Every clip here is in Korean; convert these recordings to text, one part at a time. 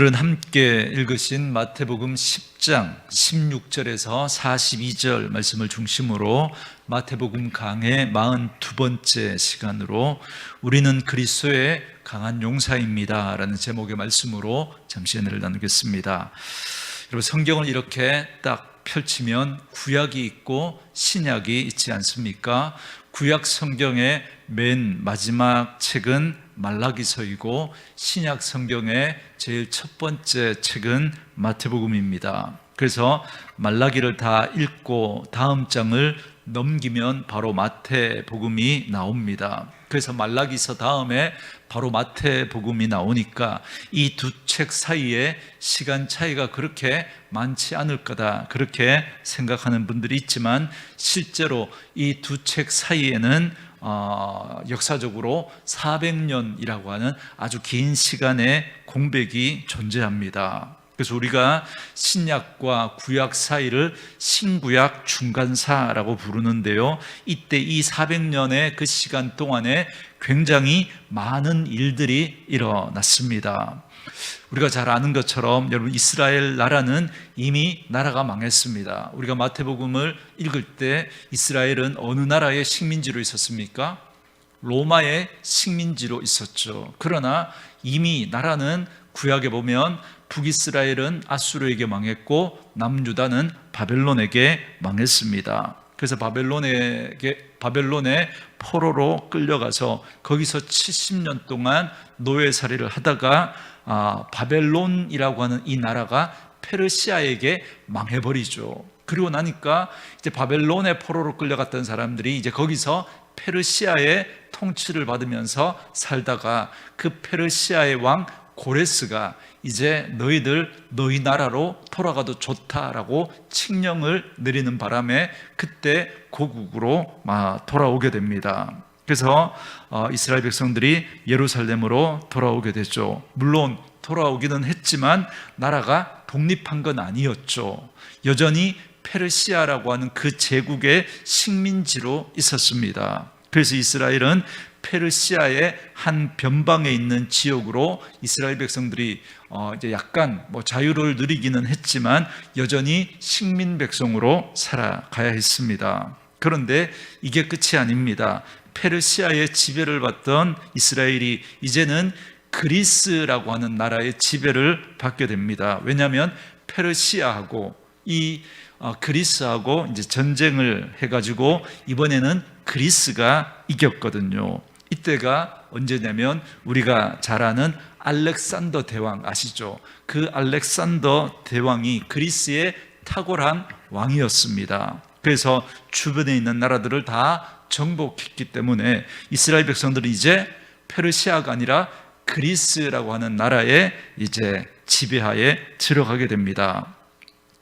오늘은 함께 읽으신 마태복음 10장 16절에서 42절 말씀을 중심으로 마태복음 강의 42번째 시간으로 우리는 그리스도의 강한 용사입니다 라는 제목의 말씀으로 잠시 은혜를 나누겠습니다. 여러분, 성경을 이렇게 딱 펼치면 구약이 있고 신약이 있지 않습니까? 구약 성경의 맨 마지막 책은 말라기서이고 신약 성경의 제일 첫 번째 책은 마태복음입니다. 그래서 말라기를 다 읽고 다음 장을 넘기면 바로 마태복음이 나옵니다. 그래서 말라기서 다음에 바로 마태복음이 나오니까 이 두 책 사이에 시간 차이가 그렇게 많지 않을 거다, 그렇게 생각하는 분들이 있지만 실제로 이 두 책 사이에는 역사적으로 400년이라고 하는 아주 긴 시간의 공백이 존재합니다. 그래서 우리가 신약과 구약 사이를 신구약 중간사라고 부르는데요, 이때 이 400년의 그 시간 동안에 굉장히 많은 일들이 일어났습니다. 우리가 잘 아는 것처럼 여러분, 이스라엘 나라는 이미 나라가 망했습니다. 우리가 마태복음을 읽을 때 이스라엘은 어느 나라의 식민지로 있었습니까? 로마의 식민지로 있었죠. 그러나 이미 나라는 구약에 보면 북이스라엘은 아수르에게 망했고 남유다는 바벨론에게 망했습니다. 그래서 바벨론의 포로로 끌려가서 거기서 70년 동안 노예살이를 하다가 바벨론이라고 하는 이 나라가 페르시아에게 망해버리죠. 그리고 나니까 이제 바벨론의 포로로 끌려갔던 사람들이 이제 거기서 페르시아의 통치를 받으면서 살다가 그 페르시아의 왕 고레스가 이제 너희 나라로 돌아가도 좋다라고 칙령을 내리는 바람에 그때 고국으로 돌아오게 됩니다. 그래서 이스라엘 백성들이 예루살렘으로 돌아오게 되죠. 물론 돌아오기는 했지만 나라가 독립한 건 아니었죠. 여전히 페르시아라고 하는 그 제국의 식민지로 있었습니다. 그래서 이스라엘은 페르시아의 한 변방에 있는 지역으로 이스라엘 백성들이 이제 약간 자유를 누리기는 했지만 여전히 식민 백성으로 살아가야 했습니다. 그런데 이게 끝이 아닙니다. 페르시아의 지배를 받던 이스라엘이 이제는 그리스라고 하는 나라의 지배를 받게 됩니다. 왜냐하면 페르시아하고 이 그리스하고 이제 전쟁을 해가지고 이번에는 그리스가 이겼거든요. 이때가 언제냐면 우리가 잘 아는 알렉산더 대왕 아시죠? 그 알렉산더 대왕이 그리스의 탁월한 왕이었습니다. 그래서 주변에 있는 나라들을 다 정복했기 때문에 이스라엘 백성들은 이제 페르시아가 아니라 그리스라고 하는 나라의 이제 지배하에 들어가게 됩니다.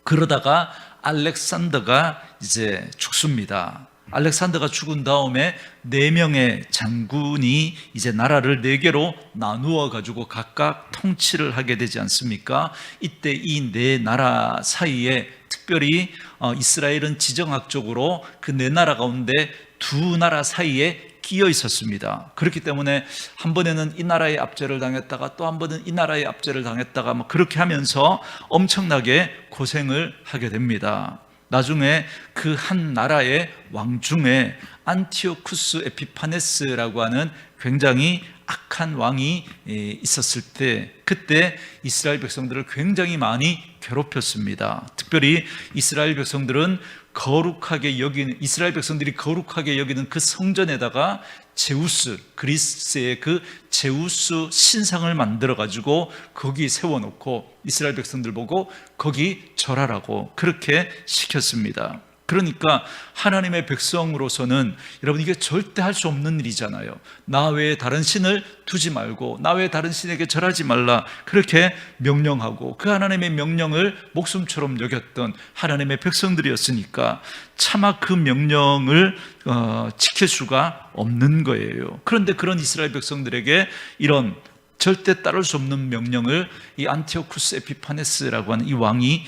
그러다가 알렉산더가 이제 죽습니다. 알렉산더가 죽은 다음에 4명의 장군이 이제 나라를 4개로 나누어 가지고 각각 통치를 하게 되지 않습니까? 이때 이 4나라 사이에 특별히 이스라엘은 지정학적으로 그 4나라 가운데 2나라 사이에 끼어 있었습니다. 그렇기 때문에 한 번에는 이 나라의 압제를 당했다가 또 한 번은 이 나라의 압제를 당했다가 그렇게 하면서 엄청나게 고생을 하게 됩니다. 나중에 그 한 나라의 왕 중에 안티오쿠스 에피파네스라고 하는 굉장히 악한 왕이 있었을 때 그때 이스라엘 백성들을 굉장히 많이 괴롭혔습니다. 특별히 이스라엘 백성들이 거룩하게 여기는 그 성전에다가 제우스, 그리스의 그 제우스 신상을 만들어 가지고 거기 세워놓고 이스라엘 백성들 보고 거기 절하라고 그렇게 시켰습니다. 그러니까 하나님의 백성으로서는 여러분, 이게 절대 할 수 없는 일이잖아요. 나 외에 다른 신을 두지 말고 나 외에 다른 신에게 절하지 말라 그렇게 명령하고 그 하나님의 명령을 목숨처럼 여겼던 하나님의 백성들이었으니까 차마 그 명령을 지킬 수가 없는 거예요. 그런데 그런 이스라엘 백성들에게 이런 절대 따를 수 없는 명령을 이 안티오쿠스 에피파네스라고 하는 이 왕이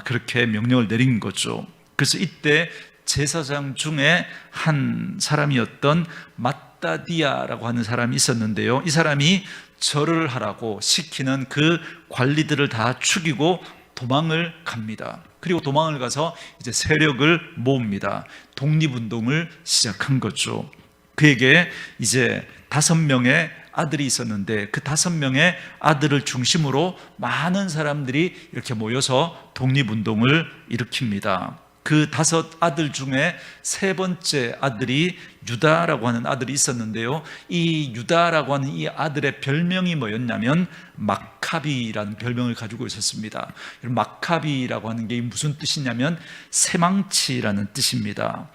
그렇게 명령을 내린 거죠. 그래서 이때 제사장 중에 한 사람이었던 마따디아라고 하는 사람이 있었는데요. 이 사람이 절을 하라고 시키는 그 관리들을 다 죽이고 도망을 갑니다. 그리고 도망을 가서 이제 세력을 모읍니다. 독립운동을 시작한 거죠. 그에게 이제 5명의 아들이 있었는데 그 5명의 아들을 중심으로 많은 사람들이 이렇게 모여서 독립운동을 일으킵니다. 그 5 아들 중에 3번째 아들이 유다라고 하는 아들이 있었는데요. 이 유다라고 하는 이 아들의 별명이 뭐였냐면 막카비라는 별명을 가지고 있었습니다. 막카비라고 하는 게 무슨 뜻이냐면 쇠망치라는 뜻입니다.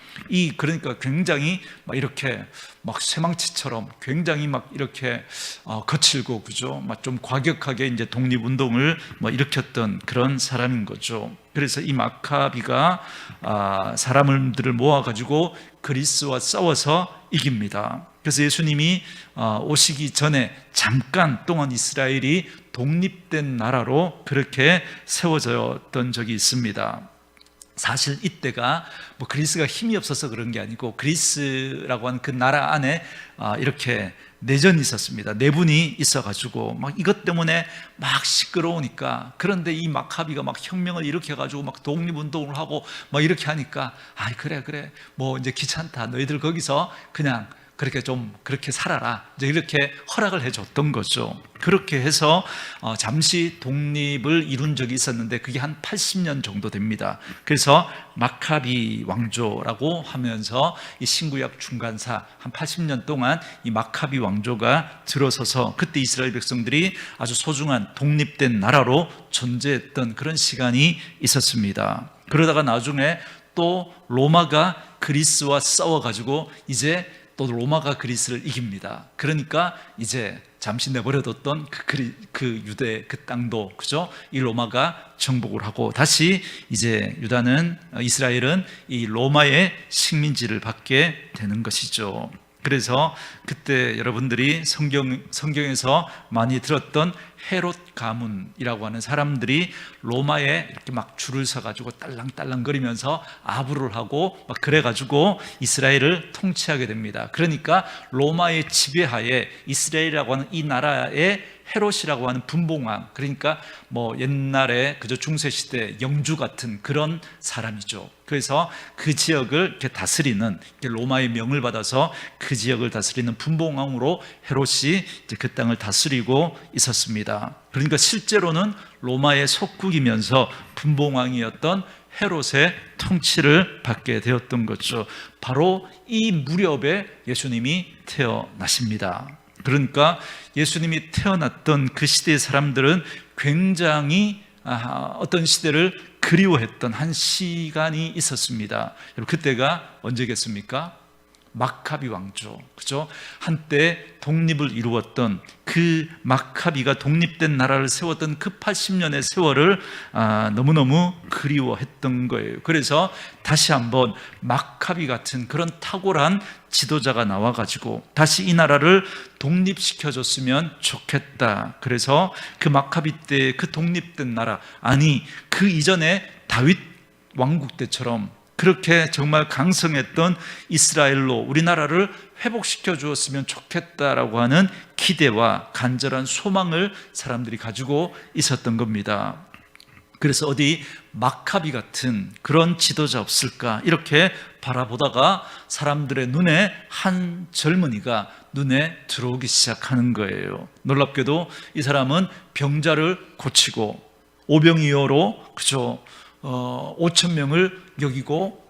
그러니까 굉장히 막 이렇게 막 쇠망치처럼 굉장히 막 이렇게 거칠고 그죠? 막 좀 과격하게 이제 독립운동을 일으켰던 그런 사람인 거죠. 그래서 이 막카비가 사람들을 모아가지고 그리스와 싸워서 이깁니다. 그래서 예수님이 오시기 전에 잠깐 동안 이스라엘이 독립된 나라로 그렇게 세워졌던 적이 있습니다. 사실 이때가 그리스가 힘이 없어서 그런 게 아니고 그리스라고 하는 그 나라 안에 이렇게 내전이 있었습니다. 내분이 있어가지고 막 이것 때문에 막 시끄러우니까, 그런데 이 막하비가 막 혁명을 일으켜가지고 막 독립운동을 하고 막 이렇게 하니까 그래 뭐 이제 귀찮다, 너희들 거기서 그냥 그렇게 살아라, 이제 이렇게 허락을 해줬던 거죠. 그렇게 해서 잠시 독립을 이룬 적이 있었는데 그게 한 80년 정도 됩니다. 그래서 마카비 왕조라고 하면서 이 신구약 중간사 한 80년 동안 이 마카비 왕조가 들어서서 그때 이스라엘 백성들이 아주 소중한 독립된 나라로 존재했던 그런 시간이 있었습니다. 그러다가 나중에 또 로마가 그리스와 싸워가지고 이제 또 로마가 그리스를 이깁니다. 그러니까 이제 잠시 내버려뒀던 그 유대 그 땅도 그죠? 이 로마가 정복을 하고 다시 이제 이스라엘은 이 로마의 식민지를 받게 되는 것이죠. 그래서 그때 여러분들이 성경에서 많이 들었던 헤롯 가문이라고 하는 사람들이 로마에 이렇게 막 줄을 서가지고 딸랑딸랑거리면서 아부를 하고 막 그래가지고 이스라엘을 통치하게 됩니다. 그러니까 로마의 지배하에 이스라엘이라고 하는 이 나라의 헤롯이라고 하는 분봉왕, 그러니까 뭐 옛날에 그저 중세시대 영주 같은 그런 사람이죠. 그래서 그 지역을 이렇게 다스리는, 로마의 명을 받아서 그 지역을 다스리는 분봉왕으로 헤롯이 이제 그 땅을 다스리고 있었습니다. 그러니까 실제로는 로마의 속국이면서 분봉왕이었던 헤롯의 통치를 받게 되었던 거죠. 바로 이 무렵에 예수님이 태어나십니다. 그러니까 예수님이 태어났던 그 시대의 사람들은 굉장히 어떤 시대를 그리워했던 한 시간이 있었습니다. 그때가 언제겠습니까? 마카비 왕조, 그죠? 한때 독립을 이루었던 그 마카비가 독립된 나라를 세웠던 그 80년의 세월을 너무너무 그리워했던 거예요. 그래서 다시 한번 마카비 같은 그런 탁월한 지도자가 나와가지고 다시 이 나라를 독립시켜줬으면 좋겠다. 그래서 그 마카비 때 그 독립된 나라, 그 이전에 다윗 왕국 때처럼 그렇게 정말 강성했던 이스라엘로 우리나라를 회복시켜 주었으면 좋겠다라고 하는 기대와 간절한 소망을 사람들이 가지고 있었던 겁니다. 그래서 어디 마카비 같은 그런 지도자 없을까 이렇게 바라보다가 사람들의 눈에 한 젊은이가 눈에 들어오기 시작하는 거예요. 놀랍게도 이 사람은 병자를 고치고 오병이어로 그저 5,000명을 여기고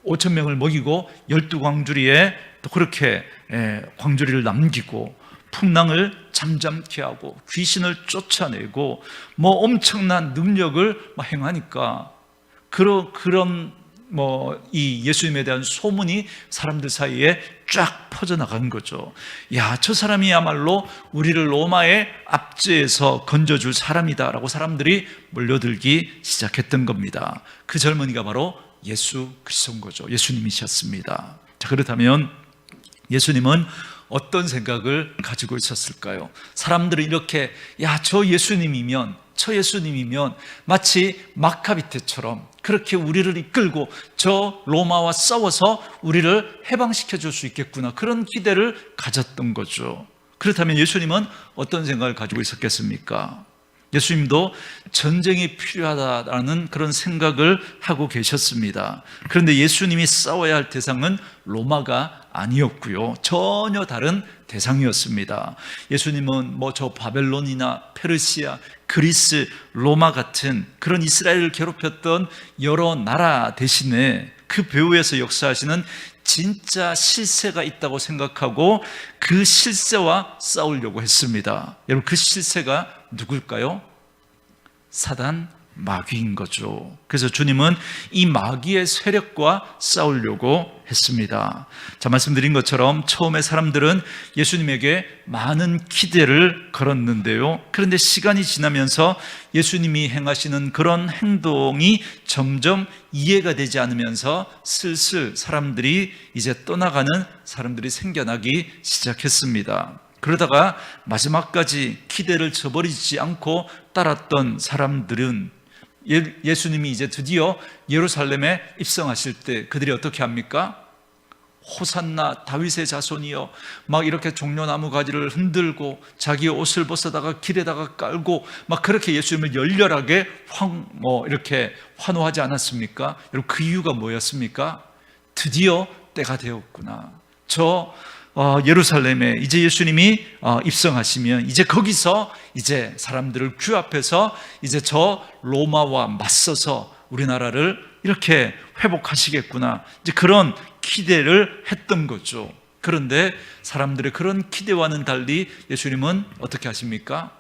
5,000명을 먹이고 12광주리에 또 그렇게 광주리를 남기고 풍랑을 잠잠케 하고 귀신을 쫓아내고 뭐 엄청난 능력을 행하니까 그런 이 예수님에 대한 소문이 사람들 사이에 쫙 퍼져나간 거죠. 저 사람이야말로 우리를 로마의 압제에서 건져줄 사람이다라고 사람들이 몰려들기 시작했던 겁니다. 그 젊은이가 바로 예수 그리스도인 거죠. 예수님이셨습니다. 자, 그렇다면 예수님은 어떤 생각을 가지고 있었을까요? 사람들은 이렇게 저 예수님이면 저 예수님이면 마치 마카비테처럼 그렇게 우리를 이끌고 저 로마와 싸워서 우리를 해방시켜 줄 수 있겠구나, 그런 기대를 가졌던 거죠. 그렇다면 예수님은 어떤 생각을 가지고 있었겠습니까? 예수님도 전쟁이 필요하다라는 그런 생각을 하고 계셨습니다. 그런데 예수님이 싸워야 할 대상은 로마가 아니었고요, 전혀 다른 대상이었습니다. 예수님은 저 바벨론이나 페르시아, 그리스, 로마 같은 그런 이스라엘을 괴롭혔던 여러 나라 대신에 그 배후에서 역사하시는 진짜 실세가 있다고 생각하고 그 실세와 싸우려고 했습니다. 여러분, 그 실세가 누굴까요? 사단, 마귀인 거죠. 그래서 주님은 이 마귀의 세력과 싸우려고 했습니다. 자, 말씀드린 것처럼 처음에 사람들은 예수님에게 많은 기대를 걸었는데요, 그런데 시간이 지나면서 예수님이 행하시는 그런 행동이 점점 이해가 되지 않으면서 슬슬 사람들이 이제 떠나가는 사람들이 생겨나기 시작했습니다. 그러다가 마지막까지 기대를 저버리지 않고 따랐던 사람들은 예수님이 이제 드디어 예루살렘에 입성하실 때 그들이 어떻게 합니까? 호산나 다윗의 자손이여, 막 이렇게 종려나무 가지를 흔들고 자기 옷을 벗어다가 길에다가 깔고 막 그렇게 예수님을 열렬하게 이렇게 환호하지 않았습니까? 여러분, 그 이유가 뭐였습니까? 드디어 때가 되었구나. 예루살렘에 이제 예수님이 입성하시면 이제 거기서 이제 사람들을 규합해서 이제 저 로마와 맞서서 우리나라를 이렇게 회복하시겠구나, 이제 그런 기대를 했던 거죠. 그런데 사람들의 그런 기대와는 달리 예수님은 어떻게 하십니까?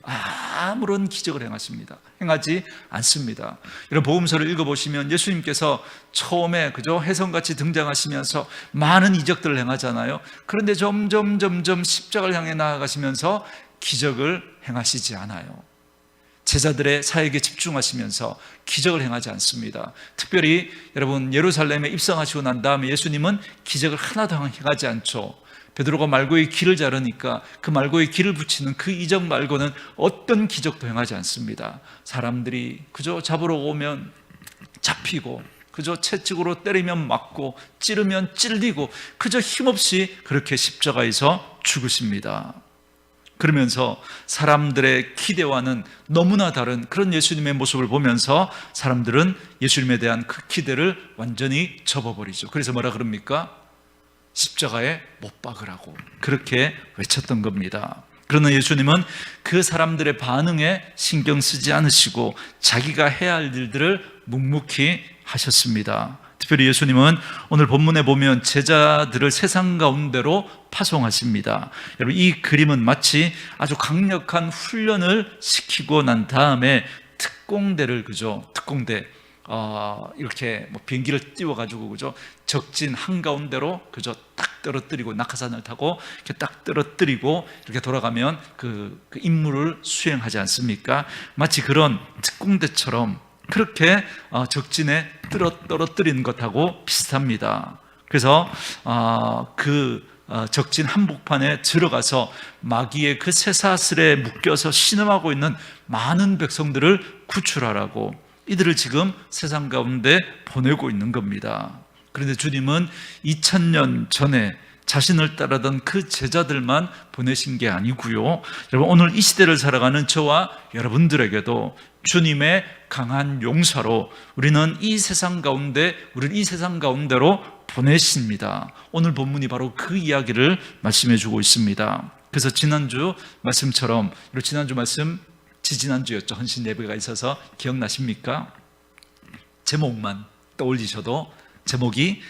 아무런 기적을 행하지 않습니다. 이런 복음서를 읽어보시면 예수님께서 처음에 그저 혜성같이 등장하시면서 많은 이적들을 행하잖아요. 그런데 점점 십자가를 향해 나아가시면서 기적을 행하시지 않아요. 제자들의 사역에 집중하시면서 기적을 행하지 않습니다. 특별히 여러분, 예루살렘에 입성하시고 난 다음에 예수님은 기적을 하나도 행하지 않죠. 베드로가 말고의 길을 자르니까 그 말고의 길을 붙이는 그 이적 말고는 어떤 기적도 행하지 않습니다. 사람들이 그저 잡으러 오면 잡히고, 그저 채찍으로 때리면 맞고, 찌르면 찔리고, 그저 힘없이 그렇게 십자가에서 죽으십니다. 그러면서 사람들의 기대와는 너무나 다른 그런 예수님의 모습을 보면서 사람들은 예수님에 대한 그 기대를 완전히 접어버리죠. 그래서 뭐라 그럽니까? 십자가에 못 박으라고 그렇게 외쳤던 겁니다. 그러나 예수님은 그 사람들의 반응에 신경 쓰지 않으시고 자기가 해야 할 일들을 묵묵히 하셨습니다. 특별히 예수님은 오늘 본문에 보면 제자들을 세상 가운데로 파송하십니다. 여러분, 이 그림은 마치 아주 강력한 훈련을 시키고 난 다음에 특공대를 이렇게 비행기를 띄워가지고 적진 한가운데로 딱 떨어뜨리고, 낙하산을 타고 이렇게 딱 떨어뜨리고 이렇게 돌아가면 그 임무를 수행하지 않습니까? 마치 그런 특공대처럼 그렇게 적진에 떨어뜨리는 것하고 비슷합니다. 그래서 적진 한복판에 들어가서 마귀의 그 쇠사슬에 묶여서 신음하고 있는 많은 백성들을 구출하라고 이들을 지금 세상 가운데 보내고 있는 겁니다. 그런데 주님은 2000년 전에 자신을 따르던 그 제자들만 보내신 게 아니고요, 여러분, 오늘 이 시대를 살아가는 저와 여러분들에게도 주님의 강한 용사로 우리는 이 세상 가운데로 보내십니다. 오늘 본문이 바로 그 이야기를 말씀해 주고 있습니다. 그래서 지난주 말씀처럼, 지난주 말씀 지지난주였죠. 헌신 예배가 있어서 기억나십니까? 제목만 떠올리셔도, 제목이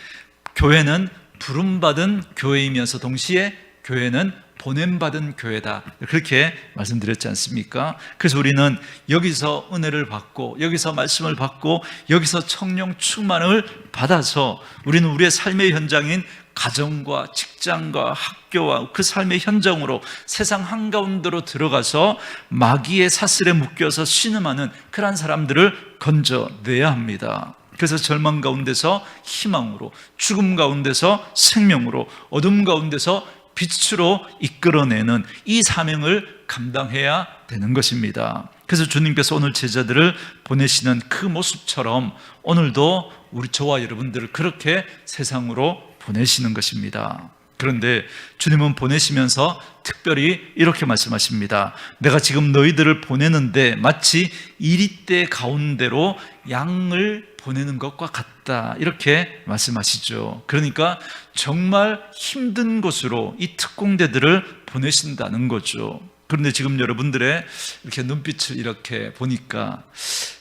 교회는 부름받은 교회이면서 동시에 교회는 보냄받은 교회다, 그렇게 말씀드렸지 않습니까? 그래서 우리는 여기서 은혜를 받고, 여기서 말씀을 받고, 여기서 성령 충만을 받아서 우리는 우리의 삶의 현장인 가정과 직장과 학교와 그 삶의 현장으로 세상 한가운데로 들어가서 마귀의 사슬에 묶여서 신음하는 그러한 사람들을 건져내야 합니다. 그래서 절망 가운데서 희망으로, 죽음 가운데서 생명으로, 어둠 가운데서 빛으로 이끌어내는 이 사명을 감당해야 되는 것입니다. 그래서 주님께서 오늘 제자들을 보내시는 그 모습처럼 오늘도 저와 여러분들을 그렇게 세상으로 보내시는 것입니다. 그런데 주님은 보내시면서 특별히 이렇게 말씀하십니다. 내가 지금 너희들을 보내는데 마치 이리떼 가운데로 양을 보내는 것과 같다, 이렇게 말씀하시죠. 그러니까 정말 힘든 곳으로 이 특공대들을 보내신다는 거죠. 그런데 지금 여러분들의 이렇게 눈빛을 이렇게 보니까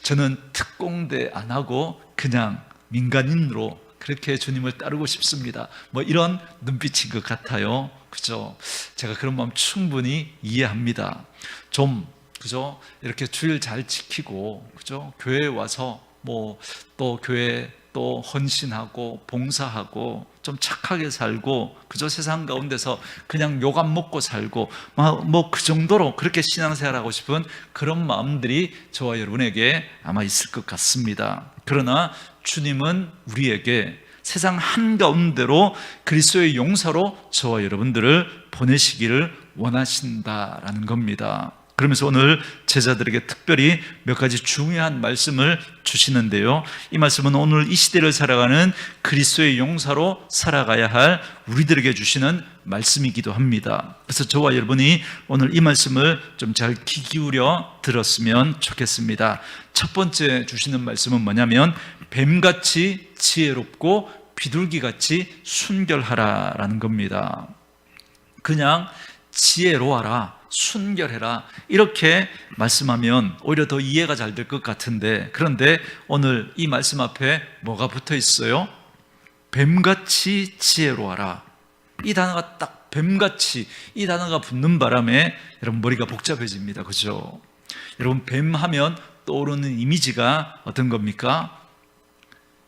저는 특공대 안 하고 그냥 민간인으로 그렇게 주님을 따르고 싶습니다, 뭐 이런 눈빛인 것 같아요. 그죠? 제가 그런 마음 충분히 이해합니다. 좀, 그죠? 이렇게 주일 잘 지키고, 그죠? 교회에 와서 또 교회 또 헌신하고 봉사하고 좀 착하게 살고, 그저 세상 가운데서 그냥 욕 안 먹고 살고 뭐 그 정도로 그렇게 신앙생활하고 싶은 그런 마음들이 저와 여러분에게 아마 있을 것 같습니다. 그러나 주님은 우리에게 세상 한가운데로 그리스도의 용사로 저와 여러분들을 보내시기를 원하신다라는 겁니다. 그러면서 오늘 제자들에게 특별히 몇 가지 중요한 말씀을 주시는데요, 이 말씀은 오늘 이 시대를 살아가는 그리스도의 용사로 살아가야 할 우리들에게 주시는 말씀이기도 합니다. 그래서 저와 여러분이 오늘 이 말씀을 좀 잘 귀 기울여 들었으면 좋겠습니다. 첫 번째 주시는 말씀은 뭐냐면 뱀같이 지혜롭고 비둘기같이 순결하라라는 겁니다. 그냥 지혜로워라, 순결해라, 이렇게 말씀하면 오히려 더 이해가 잘 될 것 같은데, 그런데 오늘 이 말씀 앞에 뭐가 붙어 있어요? 뱀같이 지혜로워라. 이 단어가 딱 뱀같이, 이 단어가 붙는 바람에 여러분 머리가 복잡해집니다. 그죠? 여러분 뱀 하면 떠오르는 이미지가 어떤 겁니까?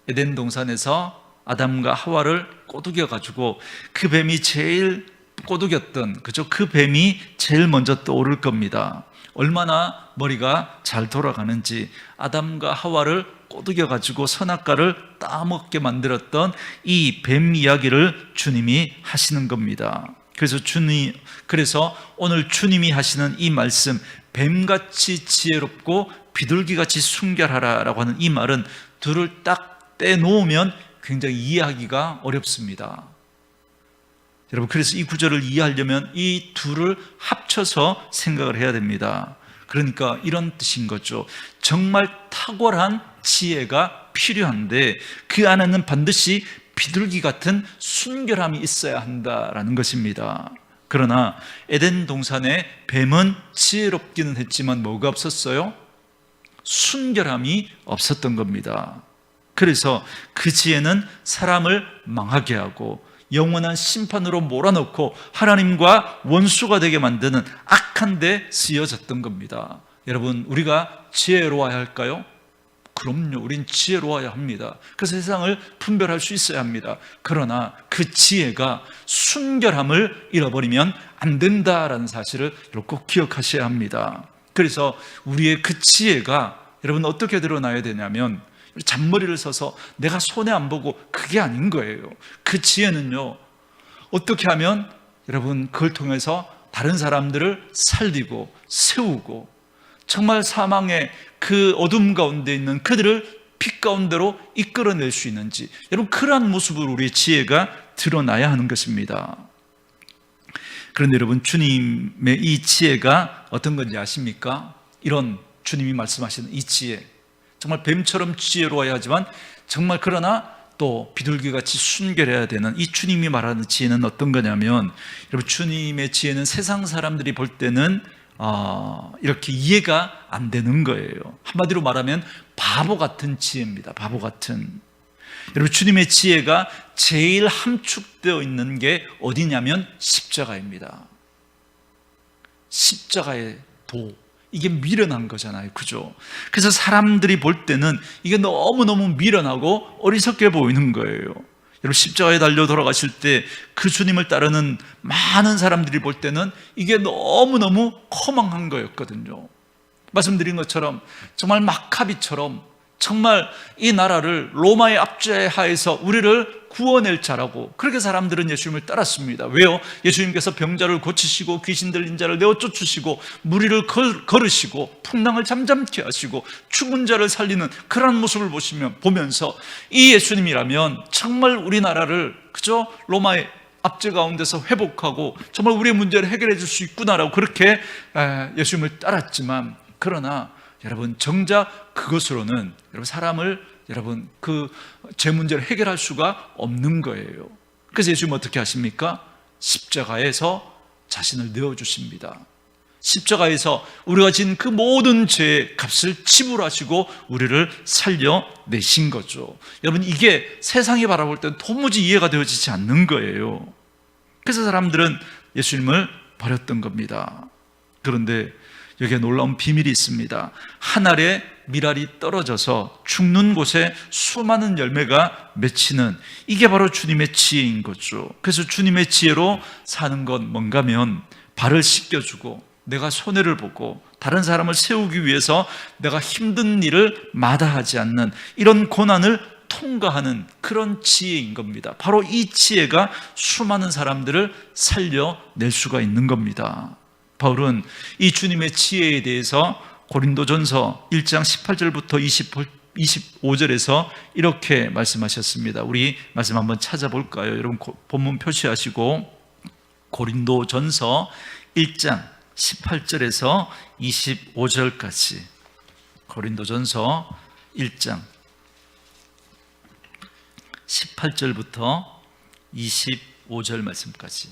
에덴 동산에서 아담과 하와를 꼬드겨 가지고 그 뱀이 제일 꼬드겼던, 그죠? 그 뱀이 제일 먼저 떠오를 겁니다. 얼마나 머리가 잘 돌아가는지, 아담과 하와를 꼬드겨 가지고 선악과를 따먹게 만들었던 이 뱀 이야기를 주님이 하시는 겁니다. 그래서 오늘 주님이 하시는 이 말씀, 뱀같이 지혜롭고 비둘기같이 순결하라라고 하는 이 말은 둘을 딱 떼놓으면 굉장히 이해하기가 어렵습니다. 여러분, 그래서 이 구절을 이해하려면 이 둘을 합쳐서 생각을 해야 됩니다. 그러니까 이런 뜻인 거죠. 정말 탁월한 지혜가 필요한데 그 안에는 반드시 비둘기 같은 순결함이 있어야 한다라는 것입니다. 그러나 에덴 동산의 뱀은 지혜롭기는 했지만 뭐가 없었어요? 순결함이 없었던 겁니다. 그래서 그 지혜는 사람을 망하게 하고 영원한 심판으로 몰아넣고 하나님과 원수가 되게 만드는 악한 데 쓰여졌던 겁니다. 여러분, 우리가 지혜로워야 할까요? 그럼요, 우린 지혜로워야 합니다. 그래서 세상을 분별할 수 있어야 합니다. 그러나 그 지혜가 순결함을 잃어버리면 안 된다라는 사실을 꼭 기억하셔야 합니다. 그래서 우리의 그 지혜가 여러분 어떻게 드러나야 되냐면, 잔머리를 서서 내가 손해 안 보고, 그게 아닌 거예요. 그 지혜는요, 어떻게 하면 여러분 그걸 통해서 다른 사람들을 살리고 세우고 정말 사망의 그 어둠 가운데 있는 그들을 빛 가운데로 이끌어낼 수 있는지, 여러분 그러한 모습으로 우리의 지혜가 드러나야 하는 것입니다. 그런데 여러분, 주님의 이 지혜가 어떤 건지 아십니까? 이런 주님이 말씀하시는 이 지혜, 정말 뱀처럼 지혜로워야 하지만 정말 그러나 또 비둘기같이 순결해야 되는 이 주님이 말하는 지혜는 어떤 거냐면, 여러분 주님의 지혜는 세상 사람들이 볼 때는 이렇게 이해가 안 되는 거예요. 한마디로 말하면 바보 같은 지혜입니다. 바보 같은. 여러분 주님의 지혜가 제일 함축되어 있는 게 어디냐면 십자가입니다. 십자가의 도, 이게 미련한 거잖아요. 그죠? 그래서 사람들이 볼 때는 이게 너무너무 미련하고 어리석게 보이는 거예요. 여러분 십자가에 달려 돌아가실 때 그 주님을 따르는 많은 사람들이 볼 때는 이게 너무너무 허망한 거였거든요. 말씀드린 것처럼 정말 마카비처럼 정말 이 나라를 로마의 압제하에서 우리를 구원할 자라고, 그렇게 사람들은 예수님을 따랐습니다. 왜요? 예수님께서 병자를 고치시고 귀신 들린 자를 내어 쫓으시고 무리를 걸으시고 풍랑을 잠잠케 하시고 죽은 자를 살리는 그런 모습을 보면서 이 예수님이라면 정말 우리나라를 그저 로마의 압제 가운데서 회복하고 정말 우리의 문제를 해결해 줄 수 있구나라고 그렇게 예수님을 따랐지만, 그러나 여러분 정작 그것으로는 여러분 사람을 그 제 문제를 해결할 수가 없는 거예요. 그래서 예수님은 어떻게 하십니까? 십자가에서 자신을 내어주십니다. 십자가에서 우리가 진 그 모든 죄의 값을 지불하시고 우리를 살려내신 거죠. 여러분 이게 세상이 바라볼 때 도무지 이해가 되어지지 않는 거예요. 그래서 사람들은 예수님을 버렸던 겁니다. 그런데 여기에 놀라운 비밀이 있습니다. 한 알의 밀알이 떨어져서 죽는 곳에 수많은 열매가 맺히는, 이게 바로 주님의 지혜인 거죠. 그래서 주님의 지혜로 사는 건 뭔가면 발을 씻겨주고 내가 손해를 보고 다른 사람을 세우기 위해서 내가 힘든 일을 마다하지 않는 이런 고난을 통과하는 그런 지혜인 겁니다. 바로 이 지혜가 수많은 사람들을 살려낼 수가 있는 겁니다. 바울은 이 주님의 지혜에 대해서 고린도전서 1장 18절부터 25절에서 이렇게 말씀하셨습니다. 우리 말씀 한번 찾아볼까요? 여러분 본문 표시하시고 고린도전서 1장 18절에서 25절까지, 고린도전서 1장 18절부터 25절 말씀까지.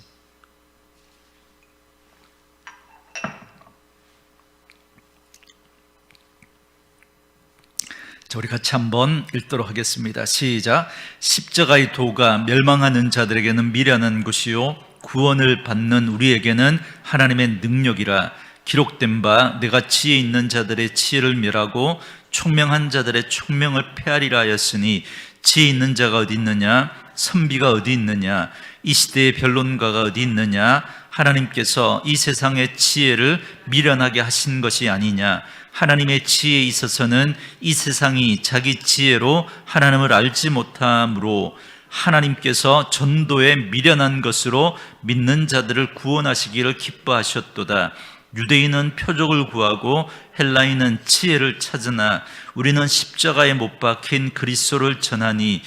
자, 우리 같이 한번 읽도록 하겠습니다. 시작. 십자가의 도가 멸망하는 자들에게는 미련한 것이요 구원을 받는 우리에게는 하나님의 능력이라. 기록된 바 내가 지혜 있는 자들의 지혜를 멸하고 총명한 자들의 총명을 폐하리라 하였으니, 지혜 있는 자가 어디 있느냐? 선비가 어디 있느냐? 이 시대의 변론가가 어디 있느냐? 하나님께서 이 세상의 지혜를 미련하게 하신 것이 아니냐? 하나님의 지혜에 있어서는 이 세상이 자기 지혜로 하나님을 알지 못함으로 하나님께서 전도에 미련한 것으로 믿는 자들을 구원하시기를 기뻐하셨도다. 유대인은 표적을 구하고 헬라인은 지혜를 찾으나 우리는 십자가에 못 박힌 그리스도를 전하니,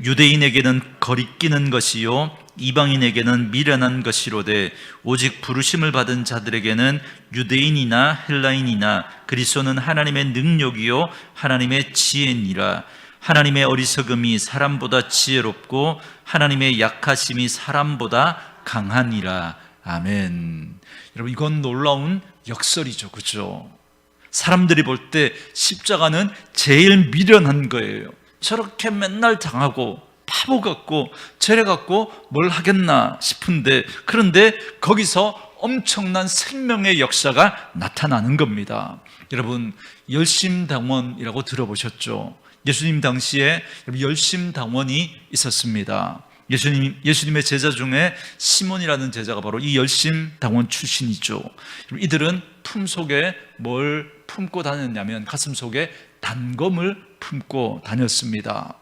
유대인에게는 거리끼는 것이요 이방인에게는 미련한 것이로되 오직 부르심을 받은 자들에게는 유대인이나 헬라인이나 그리스도는 하나님의 능력이요 하나님의 지혜니라. 하나님의 어리석음이 사람보다 지혜롭고 하나님의 약하심이 사람보다 강하니라. 아멘. 여러분 이건 놀라운 역설이죠, 그렇죠? 사람들이 볼 때 십자가는 제일 미련한 거예요. 저렇게 맨날 당하고 바보 같고 죄래 같고 뭘 하겠나 싶은데, 그런데 거기서 엄청난 생명의 역사가 나타나는 겁니다. 여러분 열심당원이라고 들어보셨죠? 예수님 당시에 열심당원이 있었습니다. 예수님의 제자 중에 시몬이라는 제자가 바로 이 열심당원 출신이죠. 이들은 품속에 뭘 품고 다녔냐면 가슴속에 단검을 품고 다녔습니다.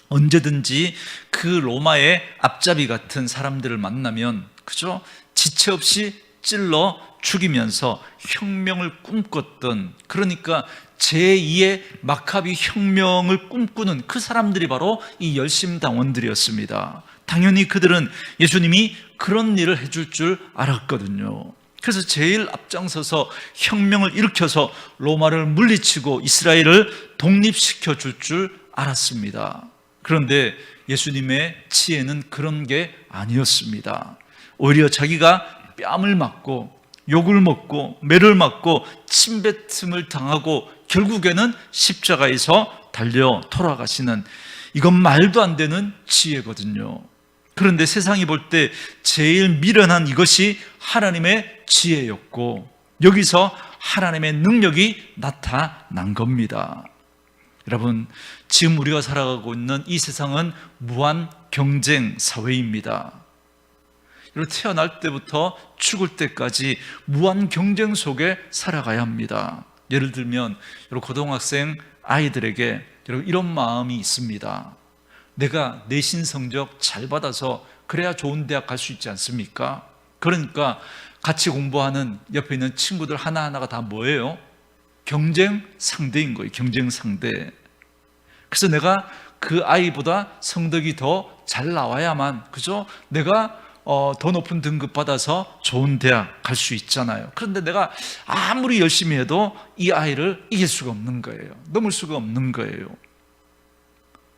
언제든지 그 로마의 앞잡이 같은 사람들을 만나면 그죠? 지체 없이 찔러 죽이면서 혁명을 꿈꿨던, 그러니까 제2의 마카비 혁명을 꿈꾸는 그 사람들이 바로 이 열심당원들이었습니다. 당연히 그들은 예수님이 그런 일을 해줄 줄 알았거든요. 그래서 제일 앞장서서 혁명을 일으켜서 로마를 물리치고 이스라엘을 독립시켜 줄 줄 알았습니다. 그런데 예수님의 지혜는 그런 게 아니었습니다. 오히려 자기가 뺨을 맞고 욕을 먹고 매를 맞고 침뱉음을 당하고 결국에는 십자가에서 달려 돌아가시는, 이건 말도 안 되는 지혜거든요. 그런데 세상이 볼 때 제일 미련한 이것이 하나님의 지혜였고, 여기서 하나님의 능력이 나타난 겁니다. 여러분, 지금 우리가 살아가고 있는 이 세상은 무한 경쟁 사회입니다. 태어날 때부터 죽을 때까지 무한 경쟁 속에 살아가야 합니다. 예를 들면 고등학생 아이들에게 여러분 이런 마음이 있습니다. 내가 내신 성적 잘 받아서 그래야 좋은 대학 갈 수 있지 않습니까? 그러니까 같이 공부하는 옆에 있는 친구들 하나하나가 다 뭐예요? 경쟁 상대인 거예요. 경쟁 상대. 그래서 내가 그 아이보다 성적이 더 잘 나와야만, 그죠? 내가 더 높은 등급 받아서 좋은 대학 갈 수 있잖아요. 그런데 내가 아무리 열심히 해도 이 아이를 이길 수가 없는 거예요. 넘을 수가 없는 거예요.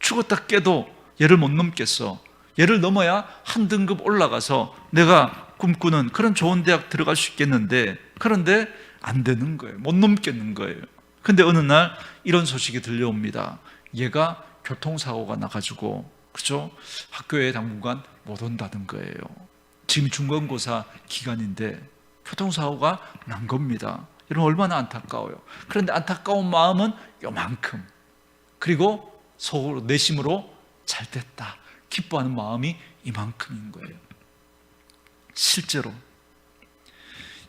죽었다 깨도 얘를 못 넘겠어. 얘를 넘어야 한 등급 올라가서 내가 꿈꾸는 그런 좋은 대학 들어갈 수 있겠는데, 그런데 안 되는 거예요. 못 넘겠는 거예요. 근데 어느 날 이런 소식이 들려옵니다. 얘가 교통사고가 나가지고, 그죠? 학교에 당분간 못 온다는 거예요. 지금 중간고사 기간인데 교통사고가 난 겁니다. 여러분 얼마나 안타까워요. 그런데 안타까운 마음은 요만큼, 그리고 속으로 내심으로 잘 됐다 기뻐하는 마음이 이만큼인 거예요. 실제로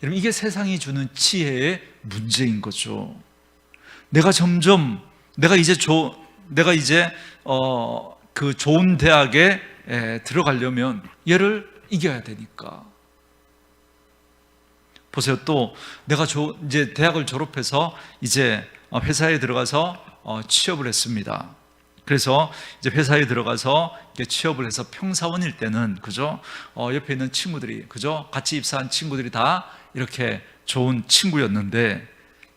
여러분 이게 세상이 주는 지혜의 문제인 거죠. 내가 이제 그 좋은 대학에 들어가려면 얘를 이겨야 되니까. 보세요. 또 내가 이제 대학을 졸업해서 이제 회사에 들어가서 취업을 했습니다. 그래서 이제 회사에 들어가서 취업을 해서 평사원일 때는, 그죠? 옆에 있는 친구들이, 그죠? 같이 입사한 친구들이 다 이렇게 좋은 친구였는데,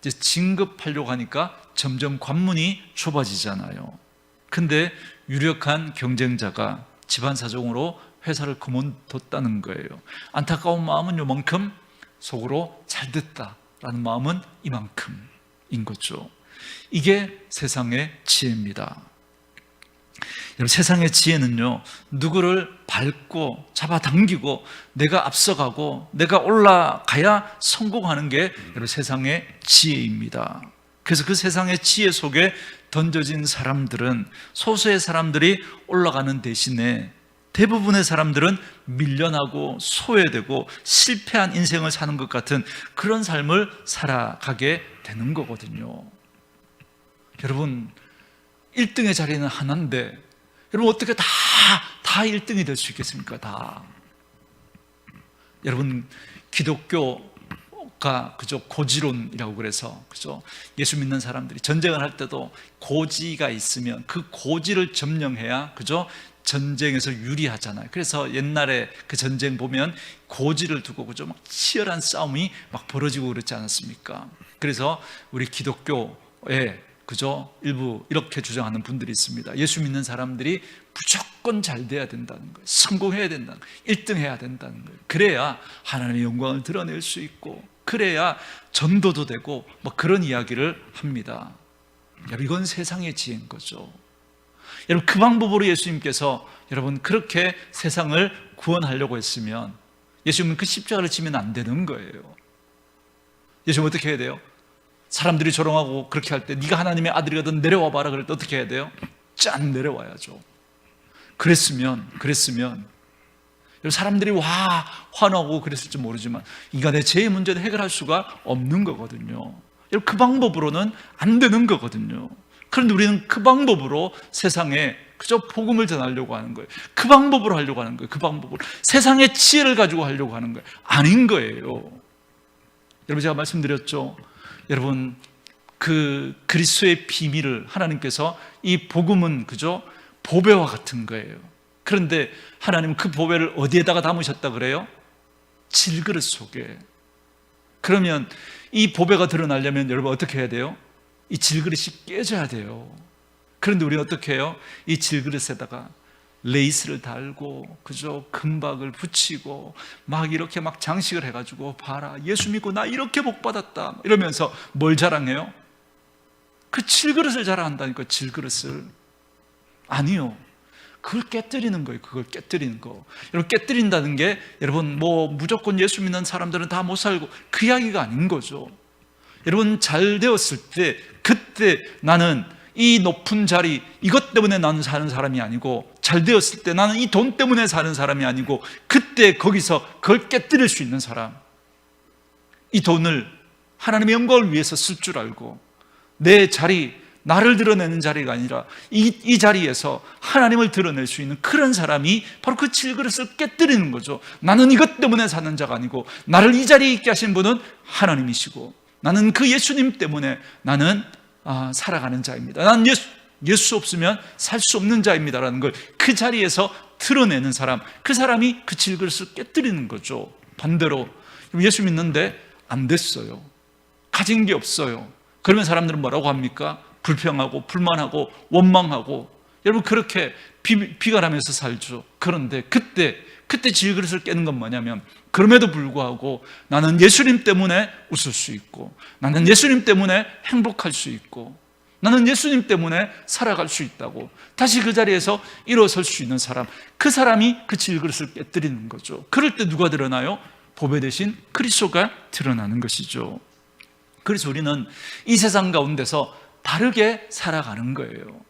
이제 진급하려고 하니까 점점 관문이 좁아지잖아요. 근데 유력한 경쟁자가 집안 사정으로 회사를 그만뒀다는 거예요. 안타까운 마음은 요만큼, 속으로 잘 됐다라는 마음은 이만큼인 거죠. 이게 세상의 지혜입니다. 여러분, 세상의 지혜는요, 누구를 밟고 잡아당기고 내가 앞서가고 내가 올라가야 성공하는 게 여러분 세상의 지혜입니다. 그래서 그 세상의 지혜 속에 던져진 사람들은, 소수의 사람들이 올라가는 대신에 대부분의 사람들은 밀려나고 소외되고 실패한 인생을 사는 것 같은 그런 삶을 살아가게 되는 거거든요. 여러분, 1등의 자리는 하나인데 여러분 어떻게 다 1등이 될 수 있겠습니까? 다. 여러분, 기독교가 그저 고지론이라고 그래서, 그죠? 예수 믿는 사람들이 전쟁을 할 때도 고지가 있으면 그 고지를 점령해야, 그죠? 전쟁에서 유리하잖아요. 그래서 옛날에 그 전쟁 보면 고지를 두고, 그죠? 막 치열한 싸움이 막 벌어지고 그렇지 않았습니까? 그래서 우리 기독교에, 그죠? 일부 이렇게 주장하는 분들이 있습니다. 예수 믿는 사람들이 무조건 잘 돼야 된다는 거예요. 성공해야 된다는 거예요. 1등 해야 된다는 거예요. 그래야 하나님의 영광을 드러낼 수 있고, 그래야 전도도 되고, 뭐 그런 이야기를 합니다. 여러분, 이건 세상의 지혜인 거죠. 여러분, 그 방법으로 예수님께서 여러분 그렇게 세상을 구원하려고 했으면 예수님은 그 십자가를 지면 안 되는 거예요. 예수님은 어떻게 해야 돼요? 사람들이 조롱하고 그렇게 할 때 네가 하나님의 아들이거든 내려와 봐라 그럴 때 어떻게 해야 돼요? 짠, 내려와야죠. 그랬으면 사람들이 환호하고 그랬을지 모르지만 인간의 죄의 문제를 해결할 수가 없는 거거든요. 그 방법으로는 안 되는 거거든요. 그런데 우리는 그 방법으로 세상에 그저 복음을 전하려고 하는 거예요. 그 방법으로 하려고 하는 거예요. 그 방법으로 세상의 지혜를 가지고 하려고 하는 거예요. 아닌 거예요. 여러분, 제가 말씀드렸죠. 여러분, 그 그리스도의 비밀을 하나님께서, 이 복음은 그저 보배와 같은 거예요. 그런데 하나님은 그 보배를 어디에다가 담으셨다 그래요? 질그릇 속에. 그러면 이 보배가 드러나려면 여러분 어떻게 해야 돼요? 이 질그릇이 깨져야 돼요. 그런데 우리는 어떻게 해요? 이 질그릇에다가 레이스를 달고, 그죠? 금박을 붙이고 막 이렇게 막 장식을 해가지고, 봐라, 예수 믿고 나 이렇게 복 받았다 이러면서 뭘 자랑해요? 그 질그릇을 자랑한다니까. 질그릇을. 아니요, 그걸 깨뜨리는 거예요. 그걸 깨뜨리는 거. 여러분, 깨뜨린다는 게 여러분 뭐 무조건 예수 믿는 사람들은 다 못 살고 그 이야기가 아닌 거죠. 여러분, 잘 되었을 때, 그때 나는 이 높은 자리, 이것 때문에 나는 사는 사람이 아니고, 잘 되었을 때 나는 이 돈 때문에 사는 사람이 아니고, 그때 거기서 그걸 깨뜨릴 수 있는 사람, 이 돈을 하나님의 영광을 위해서 쓸 줄 알고, 내 자리, 나를 드러내는 자리가 아니라 이 자리에서 하나님을 드러낼 수 있는 그런 사람이 바로 그 질그릇을 깨뜨리는 거죠. 나는 이것 때문에 사는 자가 아니고 나를 이 자리에 있게 하신 분은 하나님이시고 나는 그 예수님 때문에 나는 살아가는 자입니다. 나는 예수 없으면 살 수 없는 자입니다라는 걸 그 자리에서 드러내는 사람, 그 사람이 그 질그릇을 깨뜨리는 거죠. 반대로 예수 믿는데 안 됐어요. 가진 게 없어요. 그러면 사람들은 뭐라고 합니까? 불평하고 불만하고 원망하고, 여러분 그렇게 비관하면서 살죠. 그런데 그때 질그릇을 깨는 건 뭐냐면, 그럼에도 불구하고 나는 예수님 때문에 웃을 수 있고, 나는 예수님 때문에 행복할 수 있고, 나는 예수님 때문에 살아갈 수 있다고 다시 그 자리에서 일어설 수 있는 사람, 그 사람이 그 질그릇을 깨뜨리는 거죠. 그럴 때 누가 드러나요? 보배 대신 그리스도가 드러나는 것이죠. 그래서 우리는 이 세상 가운데서 다르게 살아가는 거예요.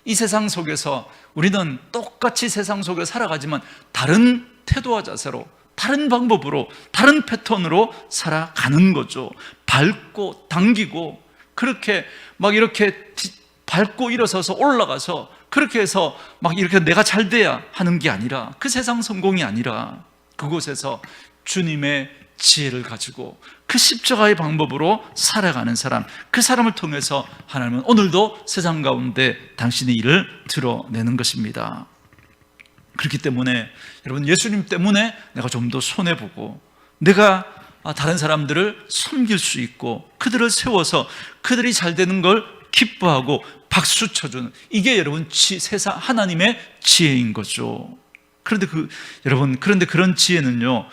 이 세상 속에서 우리는 똑같이 세상 속에 살아가지만 다른 태도와 자세로, 다른 방법으로, 다른 패턴으로 살아가는 거죠. 밟고 당기고 그렇게 막 이렇게 밟고 일어서서 올라가서 그렇게 해서 막 이렇게 내가 잘 돼야 하는 게 아니라, 그 세상 성공이 아니라 그곳에서 주님의 지혜를 가지고 그 십자가의 방법으로 살아가는 사람, 그 사람을 통해서 하나님은 오늘도 세상 가운데 당신의 일을 드러내는 것입니다. 그렇기 때문에 여러분, 예수님 때문에 내가 좀 더 손해보고 내가 다른 사람들을 섬길 수 있고 그들을 세워서 그들이 잘 되는 걸 기뻐하고 박수 쳐주는, 이게 여러분 세상 하나님의 지혜인 거죠. 그런데 여러분, 그런 지혜는요,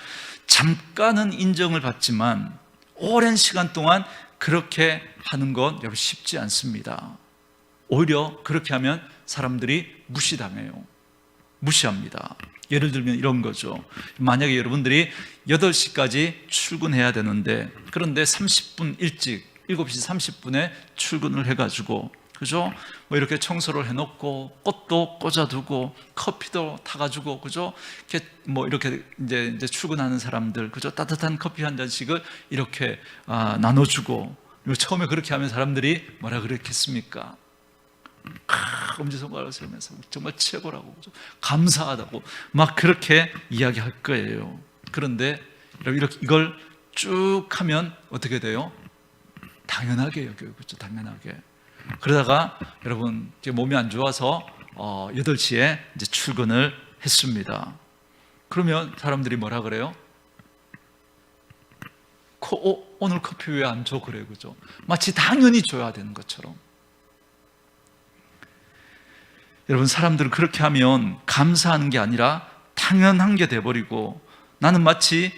잠깐은 인정을 받지만 오랜 시간 동안 그렇게 하는 건 여러분 쉽지 않습니다. 오히려 그렇게 하면 사람들이 무시합니다. 예를 들면 이런 거죠. 만약에 여러분들이 8시까지 출근해야 되는데, 그런데 30분 일찍 7시 30분에 출근을 해가지고, 그죠? 뭐 이렇게 청소를 해놓고 꽃도 꽂아두고 커피도 타가지고, 그죠? 이렇게 이제 출근하는 사람들, 그죠? 따뜻한 커피 한 잔씩을 이렇게 나눠주고, 처음에 그렇게 하면 사람들이 뭐라 그랬겠습니까? 엄지손가락을 세우면서 정말 최고라고, 그죠? 감사하다고 막 그렇게 이야기할 거예요. 그런데 이걸 쭉 하면 어떻게 돼요? 당연하게 여겨요. 그렇죠? 당연하게. 그러다가 여러분 몸이 안 좋아서 8시에 이제 출근을 했습니다. 그러면 사람들이 뭐라 그래요? 오늘 커피 왜 안 줘? 그래요. 그죠? 마치 당연히 줘야 되는 것처럼. 여러분, 사람들은 그렇게 하면 감사하는 게 아니라 당연한 게 돼버리고, 나는 마치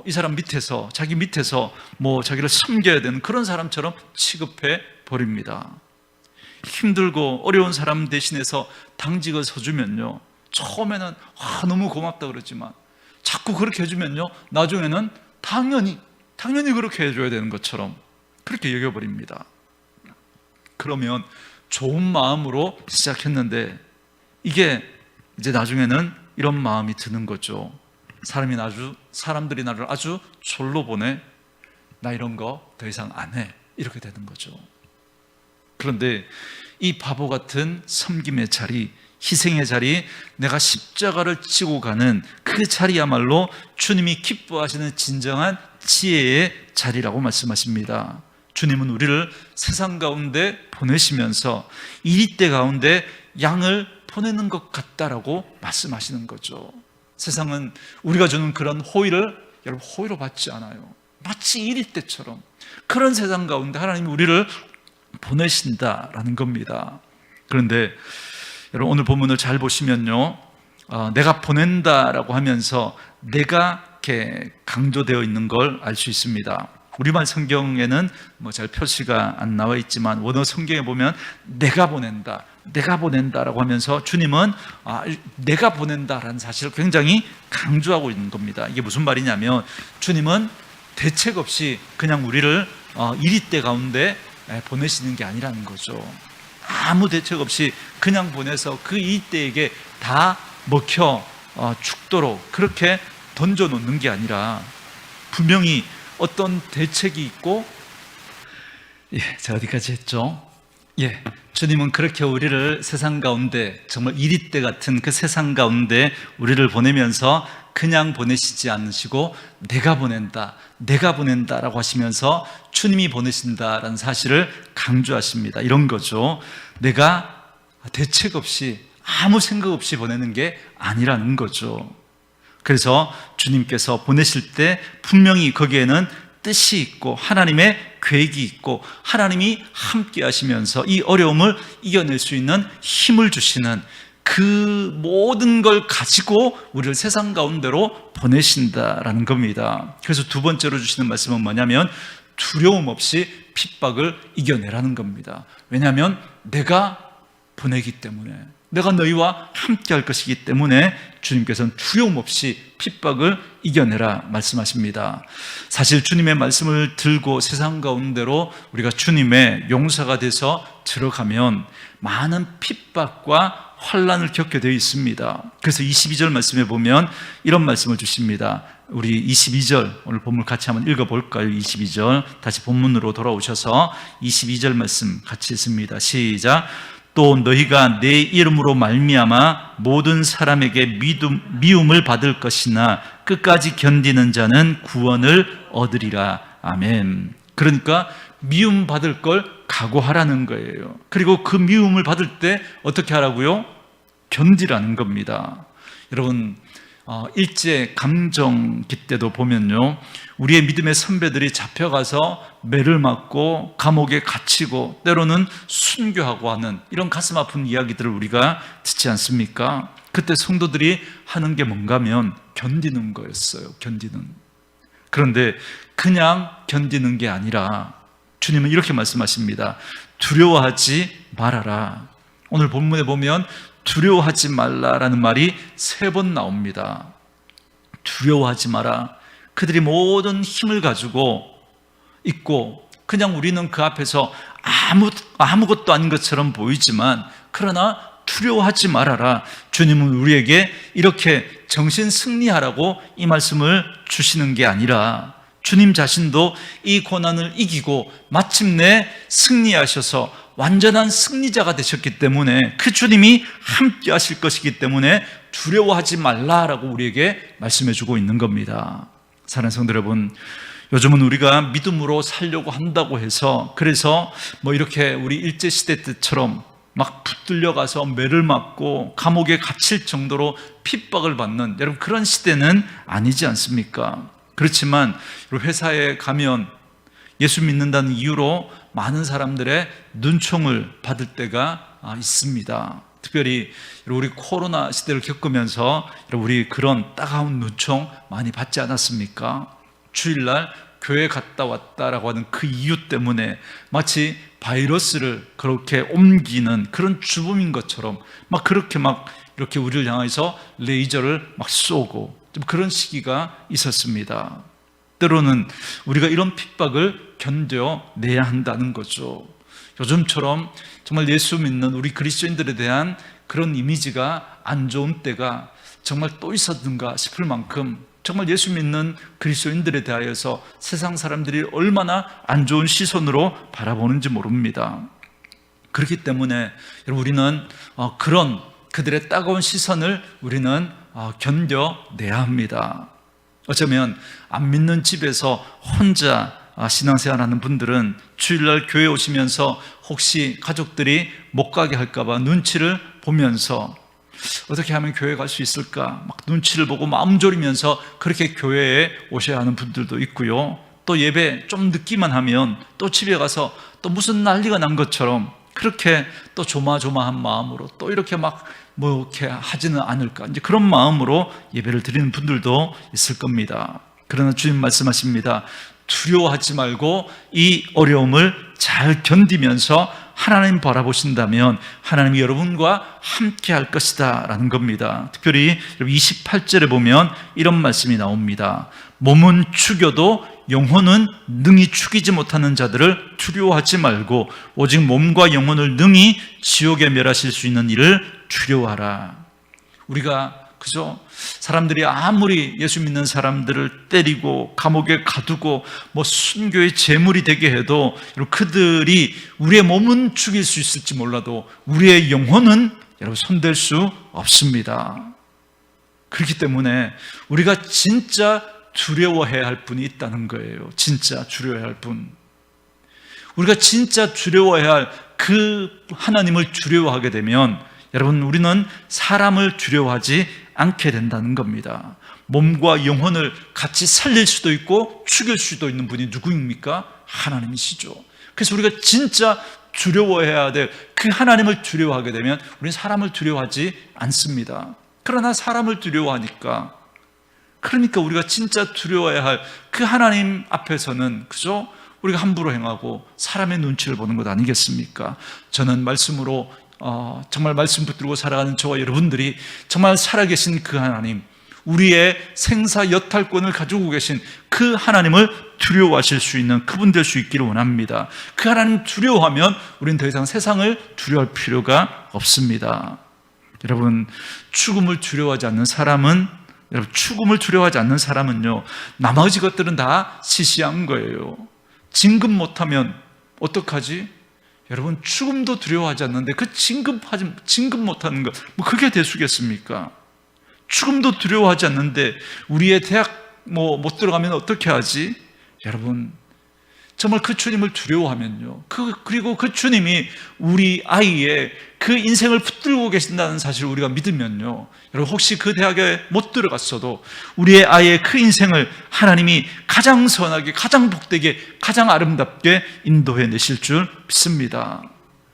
이 사람 밑에서, 자기 밑에서 자기를 섬겨야 되는 그런 사람처럼 취급해 버립니다. 힘들고 어려운 사람 대신해서 당직을 서주면요, 처음에는 너무 고맙다 그러지만 자꾸 그렇게 해주면요, 나중에는 당연히 그렇게 해줘야 되는 것처럼 그렇게 여겨버립니다. 그러면 좋은 마음으로 시작했는데 이게 이제 나중에는 이런 마음이 드는 거죠. 사람들이 나를 아주 졸로 보내. 나 이런 거 더 이상 안 해. 이렇게 되는 거죠. 그런데 이 바보 같은 섬김의 자리, 희생의 자리, 내가 십자가를 지고 가는 그 자리야말로 주님이 기뻐하시는 진정한 지혜의 자리라고 말씀하십니다. 주님은 우리를 세상 가운데 보내시면서 이리때 가운데 양을 보내는 것 같다라고 말씀하시는 거죠. 세상은 우리가 주는 그런 호의를 여러분 호의로 받지 않아요. 마치 이리때처럼 그런 세상 가운데 하나님이 우리를 보내신다라는 겁니다. 그런데 여러분, 오늘 본문을 잘 보시면요, 내가 보낸다라고 하면서 내가 이렇게 강조되어 있는 걸 알 수 있습니다. 우리말 성경에는 잘 표시가 안 나와 있지만 원어 성경에 보면 내가 보낸다라고 하면서 주님은 내가 보낸다라는 사실을 굉장히 강조하고 있는 겁니다. 이게 무슨 말이냐면, 주님은 대책 없이 그냥 우리를 이리때 가운데 보내시는 게 아니라는 거죠. 아무 대책 없이 그냥 보내서 그 이때에게 다 먹혀 죽도록 그렇게 던져놓는 게 아니라 분명히 어떤 대책이 있고, 제가 어디까지 했죠? 예, 주님은 그렇게 우리를 세상 가운데, 정말 이리때 같은 그 세상 가운데 우리를 보내면서 그냥 보내시지 않으시고 내가 보낸다라고 하시면서 주님이 보내신다라는 사실을 강조하십니다. 이런 거죠. 내가 대책 없이 아무 생각 없이 보내는 게 아니라는 거죠. 그래서 주님께서 보내실 때 분명히 거기에는 뜻이 있고 하나님의 계획이 있고 하나님이 함께 하시면서 이 어려움을 이겨낼 수 있는 힘을 주시는 그 모든 걸 가지고 우리를 세상 가운데로 보내신다라는 겁니다. 그래서 두 번째로 주시는 말씀은 뭐냐면 두려움 없이 핍박을 이겨내라는 겁니다. 왜냐하면 내가 보내기 때문에, 내가 너희와 함께 할 것이기 때문에 주님께서는 두려움 없이 핍박을 이겨내라 말씀하십니다. 사실 주님의 말씀을 들고 세상 가운데로 우리가 주님의 용사가 돼서 들어가면 많은 핍박과 환난을 겪게 되어 있습니다. 그래서 22절 말씀에 보면 이런 말씀을 주십니다. 우리 22절 오늘 본문 같이 한번 읽어볼까요? 22절 다시 본문으로 돌아오셔서 22절 말씀 같이 읽습니다. 시작. 또 너희가 내 이름으로 말미암아 모든 사람에게 미움을 받을 것이나 끝까지 견디는 자는 구원을 얻으리라. 아멘. 그러니까 미움 받을 걸 각오하라는 거예요. 그리고 그 미움을 받을 때 어떻게 하라고요? 견디라는 겁니다. 여러분, 일제 감정기 때도 보면요, 우리의 믿음의 선배들이 잡혀가서 매를 맞고 감옥에 갇히고 때로는 순교하고 하는 이런 가슴 아픈 이야기들을 우리가 듣지 않습니까? 그때 성도들이 하는 게 뭔가 하면 견디는 거였어요. 견디는. 그런데 그냥 견디는 게 아니라 주님은 이렇게 말씀하십니다. 두려워하지 말아라. 오늘 본문에 보면 두려워하지 말라라는 말이 3번 나옵니다. 두려워하지 마라. 그들이 모든 힘을 가지고 있고 그냥 우리는 그 앞에서 아무것도 아닌 것처럼 보이지만 그러나 두려워하지 말아라. 주님은 우리에게 이렇게 정신 승리하라고 이 말씀을 주시는 게 아니라 주님 자신도 이 고난을 이기고 마침내 승리하셔서 완전한 승리자가 되셨기 때문에 그 주님이 함께 하실 것이기 때문에 두려워하지 말라라고 우리에게 말씀해 주고 있는 겁니다. 사랑하는 성도 여러분, 요즘은 우리가 믿음으로 살려고 한다고 해서 그래서 이렇게 우리 일제시대 때처럼 막 붙들려 가서 매를 맞고 감옥에 갇힐 정도로 핍박을 받는 여러분 그런 시대는 아니지 않습니까? 그렇지만 회사에 가면 예수 믿는다는 이유로 많은 사람들의 눈총을 받을 때가 있습니다. 특별히 우리 코로나 시대를 겪으면서 우리 그런 따가운 눈총 많이 받지 않았습니까? 주일날 교회 갔다 왔다라고 하는 그 이유 때문에 마치 바이러스를 그렇게 옮기는 그런 주범인 것처럼 그렇게 이렇게 우리를 향해서 레이저를 쏘고 좀 그런 시기가 있었습니다. 때로는 우리가 이런 핍박을 견뎌내야 한다는 거죠. 요즘처럼 정말 예수 믿는 우리 그리스도인들에 대한 그런 이미지가 안 좋은 때가 정말 또 있었는가 싶을 만큼 정말 예수 믿는 그리스도인들에 대하여서 세상 사람들이 얼마나 안 좋은 시선으로 바라보는지 모릅니다. 그렇기 때문에 우리는 그런 그들의 따가운 시선을 우리는 견뎌내야 합니다. 어쩌면 안 믿는 집에서 혼자 신앙생활하는 분들은 주일날 교회 오시면서 혹시 가족들이 못 가게 할까봐 눈치를 보면서 어떻게 하면 교회 갈 수 있을까 눈치를 보고 마음 졸이면서 그렇게 교회에 오셔야 하는 분들도 있고요. 또 예배 좀 늦기만 하면 또 집에 가서 또 무슨 난리가 난 것처럼 그렇게 또 조마조마한 마음으로 또 이렇게 이렇게 하지는 않을까 이제 그런 마음으로 예배를 드리는 분들도 있을 겁니다. 그러나 주님 말씀하십니다. 두려워하지 말고 이 어려움을 잘 견디면서 하나님 바라보신다면 하나님이 여러분과 함께 할 것이다 라는 겁니다. 특별히 28절에 보면 이런 말씀이 나옵니다. 몸은 죽여도 영혼은 능히 죽이지 못하는 자들을 두려워하지 말고 오직 몸과 영혼을 능히 지옥에 멸하실 수 있는 이를 두려워하라. 우리가 그죠? 사람들이 아무리 예수 믿는 사람들을 때리고 감옥에 가두고 순교의 제물이 되게 해도 그들이 우리의 몸은 죽일 수 있을지 몰라도 우리의 영혼은 여러분 손댈 수 없습니다. 그렇기 때문에 우리가 진짜 두려워해야 할 분이 있다는 거예요. 진짜 두려워해야 할 분. 우리가 진짜 두려워해야 할 그 하나님을 두려워하게 되면 여러분 우리는 사람을 두려워하지 않게 된다는 겁니다. 몸과 영혼을 같이 살릴 수도 있고 죽일 수도 있는 분이 누구입니까? 하나님이시죠. 그래서 우리가 진짜 두려워해야 될 그 하나님을 두려워하게 되면 우리는 사람을 두려워하지 않습니다. 그러나 사람을 두려워하니까, 그러니까 우리가 진짜 두려워해야 할 그 하나님 앞에서는 그죠? 우리가 함부로 행하고 사람의 눈치를 보는 것 아니겠습니까? 저는 말씀으로 정말 말씀 붙들고 살아가는 저와 여러분들이 정말 살아계신 그 하나님, 우리의 생사 여탈권을 가지고 계신 그 하나님을 두려워하실 수 있는 그분 될 수 있기를 원합니다. 그 하나님 두려워하면 우리는 더 이상 세상을 두려워할 필요가 없습니다. 여러분, 죽음을 두려워하지 않는 사람은 나머지 것들은 다 시시한 거예요. 진급 못하면 어떡하지? 여러분, 죽음도 두려워하지 않는데 그 진급 못하는 것, 그게 대수겠습니까? 죽음도 두려워하지 않는데 우리의 대학 못 들어가면 어떻게 하지? 여러분, 정말 그 주님을 두려워하면요, 그리고 그 주님이 우리 아이의 그 인생을 붙들고 계신다는 사실을 우리가 믿으면요, 여러분, 혹시 그 대학에 못 들어갔어도 우리의 아이의 그 인생을 하나님이 가장 선하게, 가장 복되게, 가장 아름답게 인도해 내실 줄 믿습니다.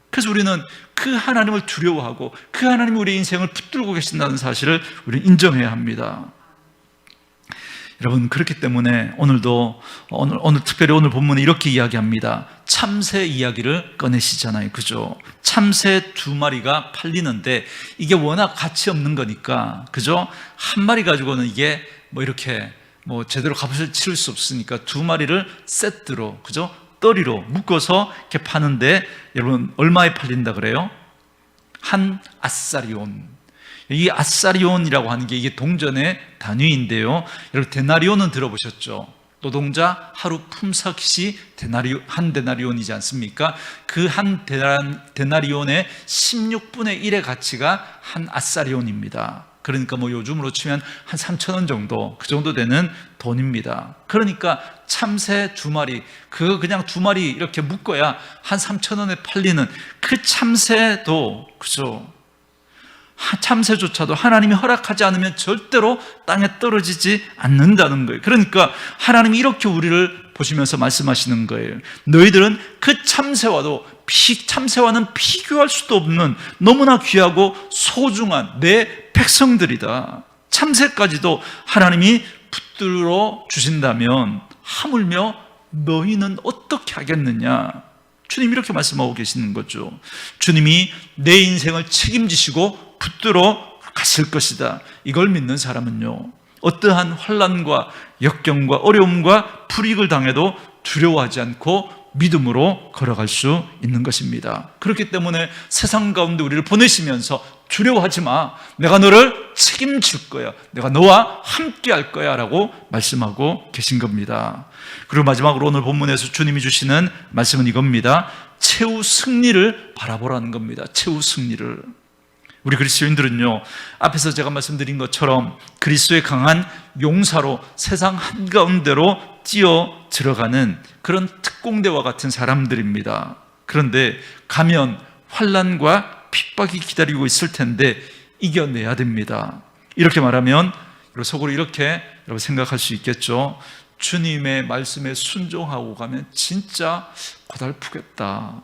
그래서 우리는 그 하나님을 두려워하고 그 하나님이 우리의 인생을 붙들고 계신다는 사실을 우리는 인정해야 합니다. 여러분, 그렇기 때문에 오늘 특별히 오늘 본문에 이렇게 이야기합니다. 참새 이야기를 꺼내시잖아요. 그죠? 참새 2마리가 팔리는데 이게 워낙 가치 없는 거니까, 그죠? 한 마리 가지고는 이게 이렇게 제대로 값을 치를 수 없으니까 2마리를 세트로, 그죠? 떠리로 묶어서 이렇게 파는데, 여러분, 얼마에 팔린다 그래요? 한 아사리온. 이 아사리온이라고 하는 게 이게 동전의 단위인데요, 여러분, 데나리온은 들어보셨죠? 노동자 하루 품삯이 한 데나리온이지 않습니까? 그 한 데나리온의 16분의 1의 가치가 한 아사리온입니다. 그러니까 요즘으로 치면 한 3,000원 정도, 그 정도 되는 돈입니다. 그러니까 참새 2마리, 그거 그냥 2마리 이렇게 묶어야 한 3,000원에 팔리는 그 참새도, 그죠? 참새조차도 하나님이 허락하지 않으면 절대로 땅에 떨어지지 않는다는 거예요. 그러니까 하나님이 이렇게 우리를 보시면서 말씀하시는 거예요. 너희들은 그 참새와는 비교할 수도 없는 너무나 귀하고 소중한 내 백성들이다. 참새까지도 하나님이 붙들어 주신다면 하물며 너희는 어떻게 하겠느냐? 주님이 이렇게 말씀하고 계시는 거죠. 주님이 내 인생을 책임지시고 붙들어 가실 것이다. 이걸 믿는 사람은요, 어떠한 환난과 역경과 어려움과 불이익을 당해도 두려워하지 않고 믿음으로 걸어갈 수 있는 것입니다. 그렇기 때문에 세상 가운데 우리를 보내시면서 두려워하지 마, 내가 너를 책임질 거야, 내가 너와 함께 할 거야 라고 말씀하고 계신 겁니다. 그리고 마지막으로 오늘 본문에서 주님이 주시는 말씀은 이겁니다. 최후 승리를 바라보라는 겁니다. 최후 승리를. 우리 그리스도인들은요, 앞에서 제가 말씀드린 것처럼 그리스도의 강한 용사로 세상 한가운데로 뛰어 들어가는 그런 특공대와 같은 사람들입니다. 그런데 가면 환난과 핍박이 기다리고 있을 텐데 이겨내야 됩니다. 이렇게 말하면 속으로 이렇게 여러분 생각할 수 있겠죠. 주님의 말씀에 순종하고 가면 진짜 고달프겠다.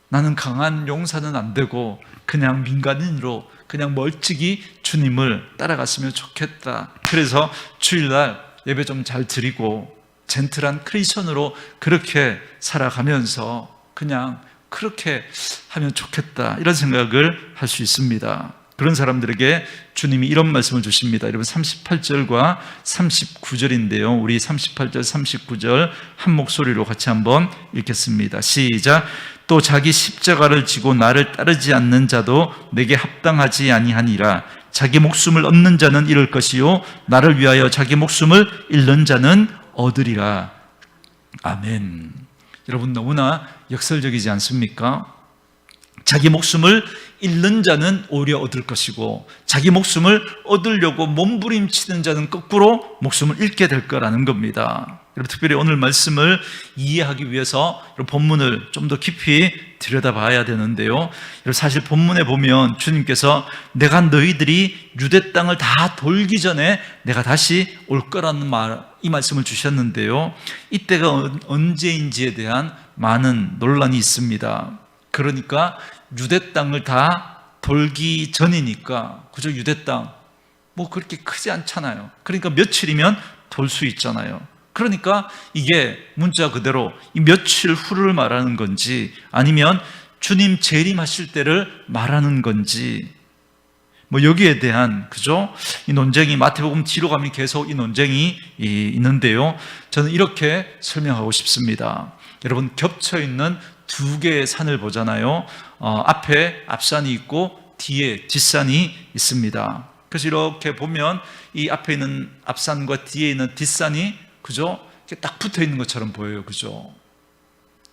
나는 강한 용사는 안 되고 그냥 민간인으로 그냥 멀찍이 주님을 따라갔으면 좋겠다. 그래서 주일날 예배 좀 잘 드리고 젠틀한 크리스천으로 그렇게 살아가면서 그냥 그렇게 하면 좋겠다, 이런 생각을 할 수 있습니다. 그런 사람들에게 주님이 이런 말씀을 주십니다. 여러분, 38절과 39절인데요 우리 38절 39절 한 목소리로 같이 한번 읽겠습니다. 시작. 또 자기 십자가를 지고 나를 따르지 않는 자도 내게 합당하지 아니하니라. 자기 목숨을 얻는 자는 잃을 것이요 나를 위하여 자기 목숨을 잃는 자는 얻으리라. 아멘. 여러분, 너무나 역설적이지 않습니까? 자기 목숨을 잃는 자는 오히려 얻을 것이고 자기 목숨을 얻으려고 몸부림치는 자는 거꾸로 목숨을 잃게 될 거라는 겁니다. 여러분, 특별히 오늘 말씀을 이해하기 위해서 본문을 좀 더 깊이 들여다봐야 되는데요. 여러분, 사실 본문에 보면 주님께서 내가 너희들이 유대 땅을 다 돌기 전에 내가 다시 올 거라는 이 말씀을 주셨는데요. 이때가 언제인지에 대한 많은 논란이 있습니다. 그러니까 유대 땅을 다 돌기 전이니까, 그죠? 유대 땅 뭐 그렇게 크지 않잖아요. 그러니까 며칠이면 돌 수 있잖아요. 그러니까 이게 문자 그대로 이 며칠 후를 말하는 건지 아니면 주님 재림하실 때를 말하는 건지, 뭐 여기에 대한, 그죠? 이 논쟁이 마태복음 뒤로 가면 계속 이 논쟁이 있는데요. 저는 이렇게 설명하고 싶습니다. 여러분, 겹쳐 있는 두 개의 산을 보잖아요. 앞에 앞산이 있고 뒤에 뒷산이 있습니다. 그래서 이렇게 보면 이 앞에 있는 앞산과 뒤에 있는 뒷산이, 그죠? 이렇게 딱 붙어 있는 것처럼 보여요. 그죠?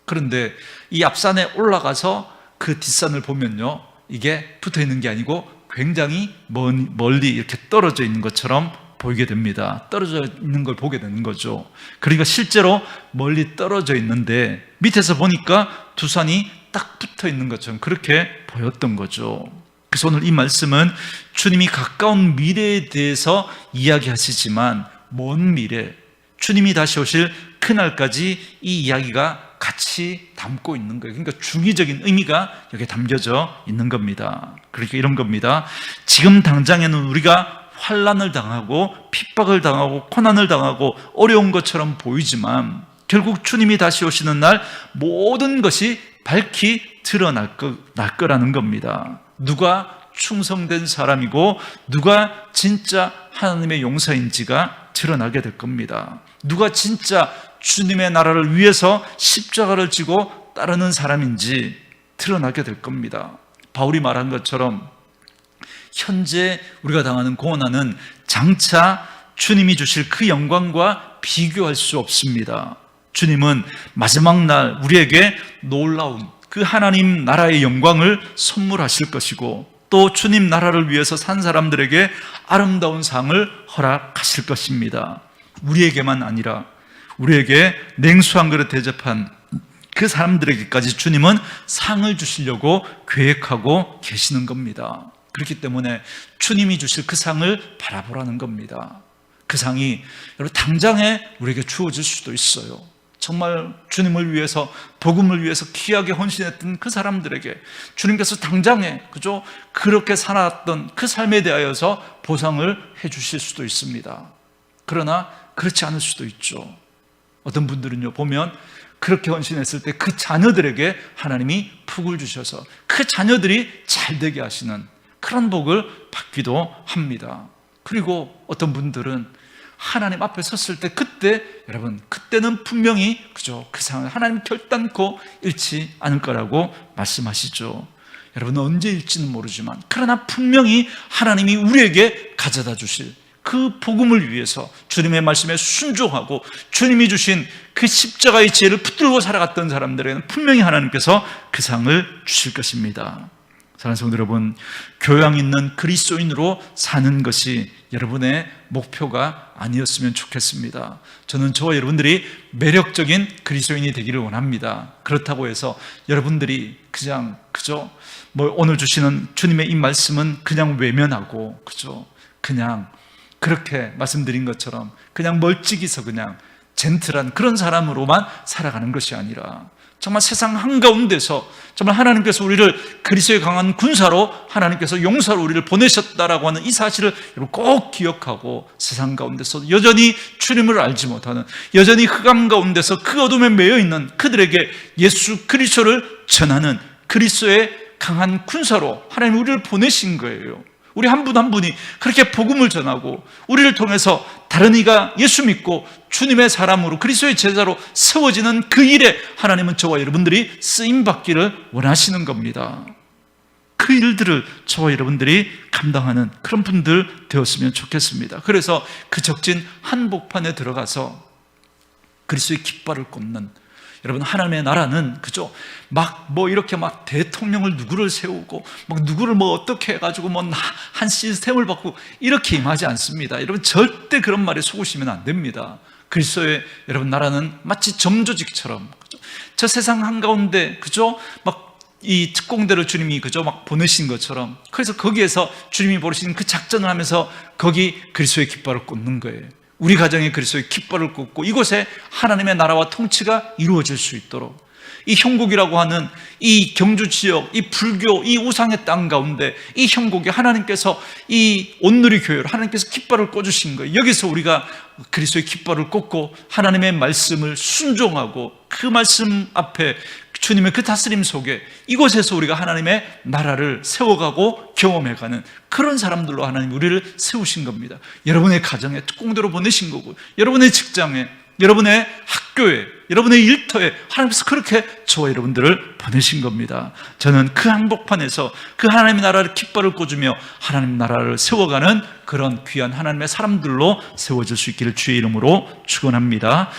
그런데 이 앞산에 올라가서 그 뒷산을 보면요, 이게 붙어 있는 게 아니고 굉장히 멀리 이렇게 떨어져 있는 것처럼 보이게 됩니다. 떨어져 있는 걸 보게 되는 거죠. 그러니까 실제로 멀리 떨어져 있는데 밑에서 보니까 두 산이 딱 붙어 있는 것처럼 그렇게 보였던 거죠. 그래서 오늘 이 말씀은 주님이 가까운 미래에 대해서 이야기하시지만 먼 미래, 주님이 다시 오실 그날까지 이 이야기가 같이 담고 있는 거예요. 그러니까 중의적인 의미가 여기에 담겨져 있는 겁니다. 그러니까 이런 겁니다. 지금 당장에는 우리가 환난을 당하고 핍박을 당하고 고난을 당하고 어려운 것처럼 보이지만 결국 주님이 다시 오시는 날 모든 것이 밝히 드러날 거라는 겁니다. 누가 충성된 사람이고 누가 진짜 하나님의 용사인지가 드러나게 될 겁니다. 누가 진짜 주님의 나라를 위해서 십자가를 지고 따르는 사람인지 드러나게 될 겁니다. 바울이 말한 것처럼 현재 우리가 당하는 고난은 장차 주님이 주실 그 영광과 비교할 수 없습니다. 주님은 마지막 날 우리에게 놀라운 그 하나님 나라의 영광을 선물하실 것이고 또 주님 나라를 위해서 산 사람들에게 아름다운 상을 허락하실 것입니다. 우리에게만 아니라 우리에게 냉수 한 그릇 대접한 그 사람들에게까지 주님은 상을 주시려고 계획하고 계시는 겁니다. 그렇기 때문에 주님이 주실 그 상을 바라보라는 겁니다. 그 상이 여러분 당장에 우리에게 주어질 수도 있어요. 정말 주님을 위해서, 복음을 위해서 귀하게 헌신했던 그 사람들에게 주님께서 당장에, 그죠? 그렇게 살았던 그 삶에 대하여서 보상을 해 주실 수도 있습니다. 그러나 그렇지 않을 수도 있죠. 어떤 분들은요, 보면 그렇게 헌신했을 때 그 자녀들에게 하나님이 복을 주셔서 그 자녀들이 잘 되게 하시는 그런 복을 받기도 합니다. 그리고 어떤 분들은 하나님 앞에 섰을 때 그때, 여러분, 그때는 분명히, 그죠? 그 상을 하나님 결단코 잃지 않을 거라고 말씀하시죠. 여러분, 언제 잃지는 모르지만 그러나 분명히 하나님이 우리에게 가져다 주실 그 복음을 위해서 주님의 말씀에 순종하고 주님이 주신 그 십자가의 지혜를 붙들고 살아갔던 사람들에게는 분명히 하나님께서 그 상을 주실 것입니다. 사랑하는 성도 여러분, 교양 있는 그리스도인으로 사는 것이 여러분의 목표가 아니었으면 좋겠습니다. 저는 저와 여러분들이 매력적인 그리스도인이 되기를 원합니다. 그렇다고 해서 여러분들이 그냥, 그죠? 뭐 오늘 주시는 주님의 이 말씀은 그냥 외면하고, 그죠? 그냥 그렇게 말씀드린 것처럼 그냥 멀찍이서 그냥 젠틀한 그런 사람으로만 살아가는 것이 아니라 정말 세상 한가운데서 정말 하나님께서 우리를 그리스도의 강한 군사로 하나님께서 용사로 우리를 보내셨다라고 하는 이 사실을 꼭 기억하고 세상 가운데서 여전히 주님을 알지 못하는, 여전히 흑암 가운데서 그 어둠에 매여 있는 그들에게 예수 그리스도를 전하는 그리스도의 강한 군사로 하나님 우리를 보내신 거예요. 우리 한 분 한 분이 그렇게 복음을 전하고 우리를 통해서 다른 이가 예수 믿고 주님의 사람으로 그리스도의 제자로 세워지는 그 일에 하나님은 저와 여러분들이 쓰임받기를 원하시는 겁니다. 그 일들을 저와 여러분들이 감당하는 그런 분들 되었으면 좋겠습니다. 그래서 그 적진 한복판에 들어가서 그리스도의 깃발을 꽂는, 여러분, 하나님의 나라는 그죠? 이렇게 대통령을 누구를 세우고 누구를 어떻게 해가지고 한 시스템을 바꾸고 이렇게 임하지 않습니다. 여러분, 절대 그런 말에 속으시면 안 됩니다. 그리스도의 여러분 나라는 마치 점조직처럼, 그죠? 저 세상 한가운데 그죠? 이 특공대를 주님이 그죠? 보내신 것처럼, 그래서 거기에서 주님이 보내신 그 작전을 하면서 거기 그리스도의 깃발을 꽂는 거예요. 우리 가정에 그리스도의 깃발을 꽂고 이곳에 하나님의 나라와 통치가 이루어질 수 있도록, 이 형국이라고 하는 이 경주 지역, 이 불교, 이 우상의 땅 가운데 이 형국에 하나님께서 이 온누리 교회로 하나님께서 깃발을 꽂으신 거예요. 여기서 우리가 그리스도의 깃발을 꽂고 하나님의 말씀을 순종하고 그 말씀 앞에 주님의 그 다스림 속에 이곳에서 우리가 하나님의 나라를 세워가고 경험해가는 그런 사람들로 하나님 우리를 세우신 겁니다. 여러분의 가정에 특공대로 보내신 거고, 여러분의 직장에, 여러분의 학교에, 여러분의 일터에 하나님께서 그렇게 저와 여러분들을 보내신 겁니다. 저는 그 한복판에서 그 하나님의 나라를 깃발을 꽂으며 하나님 나라를 세워가는 그런 귀한 하나님의 사람들로 세워질 수 있기를 주의 이름으로 축원합니다.